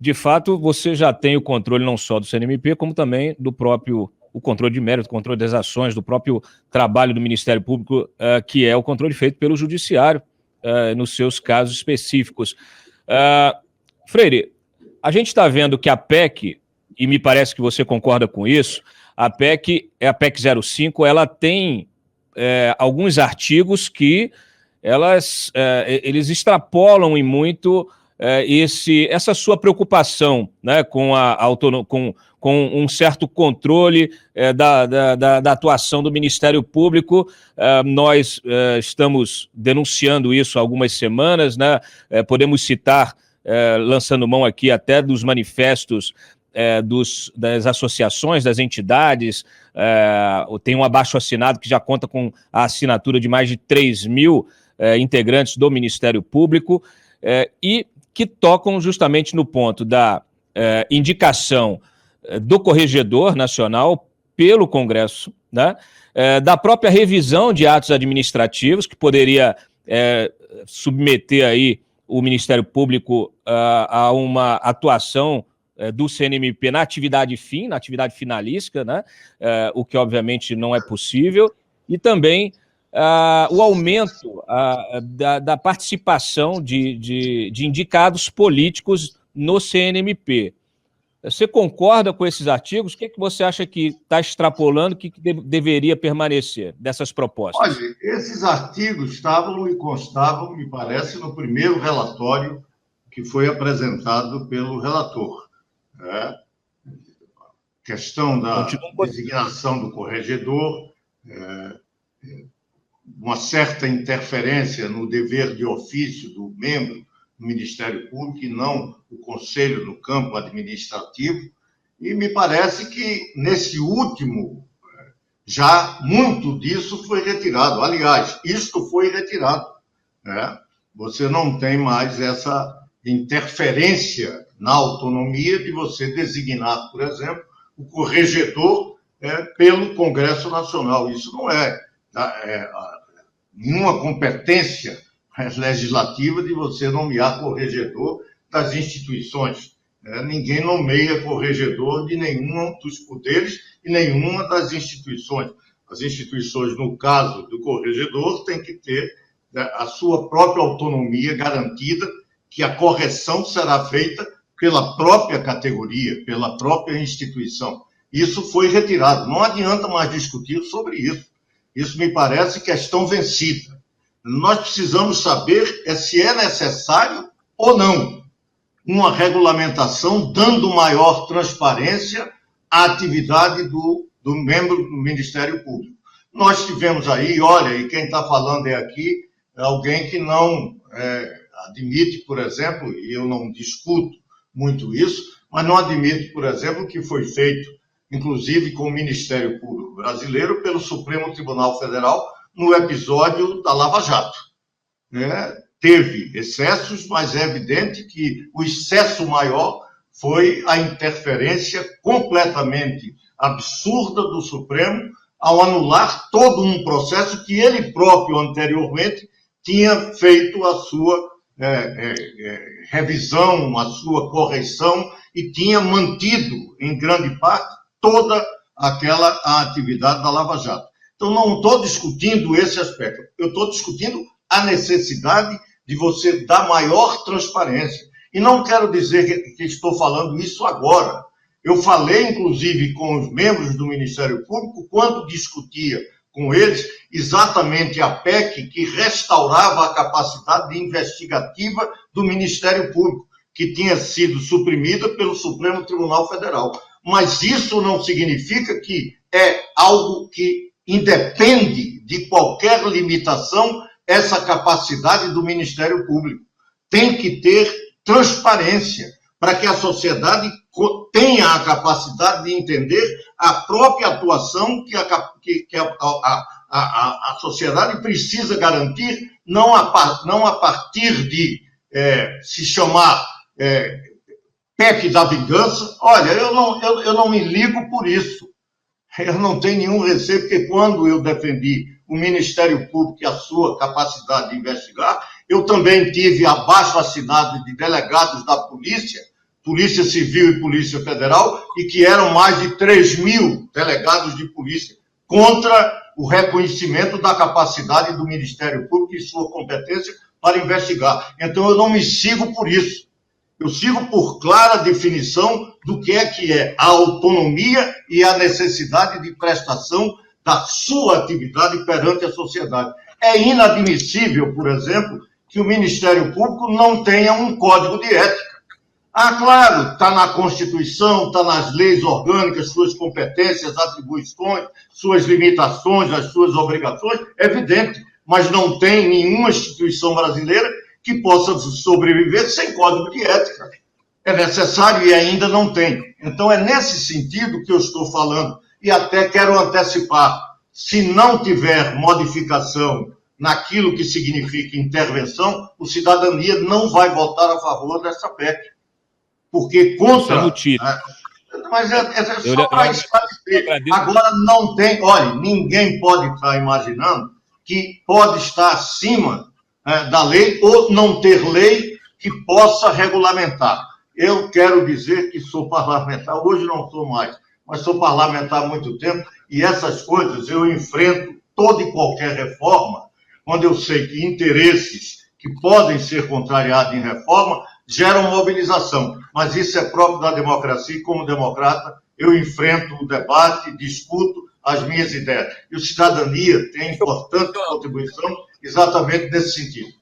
de fato, você já tem o controle não só do CNMP, como também do próprio, o controle de mérito, o controle das ações, do próprio trabalho do Ministério Público, que é o controle feito pelo Judiciário, nos seus casos específicos. Freire, a gente está vendo que a PEC, e me parece que você concorda com isso, a PEC 05, ela tem alguns artigos que eles extrapolam em muito essa sua preocupação, né, com um certo controle da atuação do Ministério Público. Nós estamos denunciando isso há algumas semanas, né? Podemos citar, lançando mão aqui até dos manifestos das associações, das entidades. Tem um abaixo-assinado que já conta com a assinatura de mais de 3 mil integrantes do Ministério Público, e que tocam justamente no ponto da indicação do Corregedor Nacional pelo Congresso, né? Da própria revisão de atos administrativos, que poderia submeter aí o Ministério Público a uma atuação do CNMP na atividade finalística, né? O que obviamente não é possível, e também o aumento da participação de indicados políticos no CNMP. Você concorda com esses artigos? O que você acha que está extrapolando, que deveria permanecer dessas propostas? Olha, esses artigos estavam e constavam, me parece, no primeiro relatório que foi apresentado pelo relator. Questão da designação do corregedor, uma certa interferência no dever de ofício do membro do Ministério Público e não o Conselho no campo administrativo. E me parece que, nesse último, já muito disso foi retirado. Aliás, isto foi retirado. Você não tem mais essa interferência na autonomia de você designar, por exemplo, o corregedor pelo Congresso Nacional. Isso não é nenhuma competência legislativa de você nomear corregedor das instituições. Ninguém nomeia corregedor de nenhum dos poderes e nenhuma das instituições. As instituições, no caso do corregedor, têm que ter a sua própria autonomia garantida, que a correção será feita pela própria categoria, pela própria instituição. Isso foi retirado. Não adianta mais discutir sobre isso. Isso me parece questão vencida. Nós precisamos saber se é necessário ou não uma regulamentação dando maior transparência à atividade do membro do Ministério Público. Nós tivemos aí, olha, e quem está falando aqui alguém que não admite, por exemplo, e eu não discuto muito isso, mas não admite, por exemplo, que foi feito, inclusive com o Ministério Público Brasileiro, pelo Supremo Tribunal Federal, no episódio da Lava Jato. Teve excessos, mas é evidente que o excesso maior foi a interferência completamente absurda do Supremo ao anular todo um processo que ele próprio, anteriormente, tinha feito a sua revisão, a sua correção e tinha mantido, em grande parte, toda aquela atividade da Lava Jato. Então, não estou discutindo esse aspecto. Eu estou discutindo a necessidade de você dar maior transparência. E não quero dizer que estou falando isso agora. Eu falei, inclusive, com os membros do Ministério Público, quando discutia com eles exatamente a PEC que restaurava a capacidade investigativa do Ministério Público, que tinha sido suprimida pelo Supremo Tribunal Federal. Mas isso não significa que é algo que independe de qualquer limitação essa capacidade do Ministério Público. Tem que ter transparência para que a sociedade tenha a capacidade de entender a própria atuação que a sociedade precisa garantir, não a partir de se chamar PEC da vingança. Olha, eu não me ligo por isso. Eu não tenho nenhum receio, porque quando eu defendi o Ministério Público e a sua capacidade de investigar, eu também tive abaixo-assinado de delegados da polícia Polícia Civil e Polícia Federal, e que eram mais de 3.000 delegados de polícia contra o reconhecimento da capacidade do Ministério Público e sua competência para investigar. Então, eu não me sigo por isso. Eu sigo por clara definição do que é a autonomia e a necessidade de prestação da sua atividade perante a sociedade. É inadmissível, por exemplo, que o Ministério Público não tenha um código de ética. Ah, claro, está na Constituição, está nas leis orgânicas, suas competências, atribuições, suas limitações, as suas obrigações, é evidente, mas não tem nenhuma instituição brasileira que possa sobreviver sem código de ética. É necessário e ainda não tem. Então, é nesse sentido que eu estou falando. E até quero antecipar, se não tiver modificação naquilo que significa intervenção, o Cidadania não vai votar a favor dessa PEC. Porque contra... Mas é só para esclarecer. Agora não tem... Olha, ninguém pode estar imaginando que pode estar acima da lei ou não ter lei que possa regulamentar. Eu quero dizer que sou parlamentar, hoje não sou mais, mas sou parlamentar há muito tempo, e essas coisas eu enfrento toda e qualquer reforma, quando eu sei que interesses que podem ser contrariados em reforma geram mobilização. Mas isso é próprio da democracia, e como democrata, eu enfrento o debate, discuto as minhas ideias. E o Cidadania tem importante contribuição exatamente nesse sentido.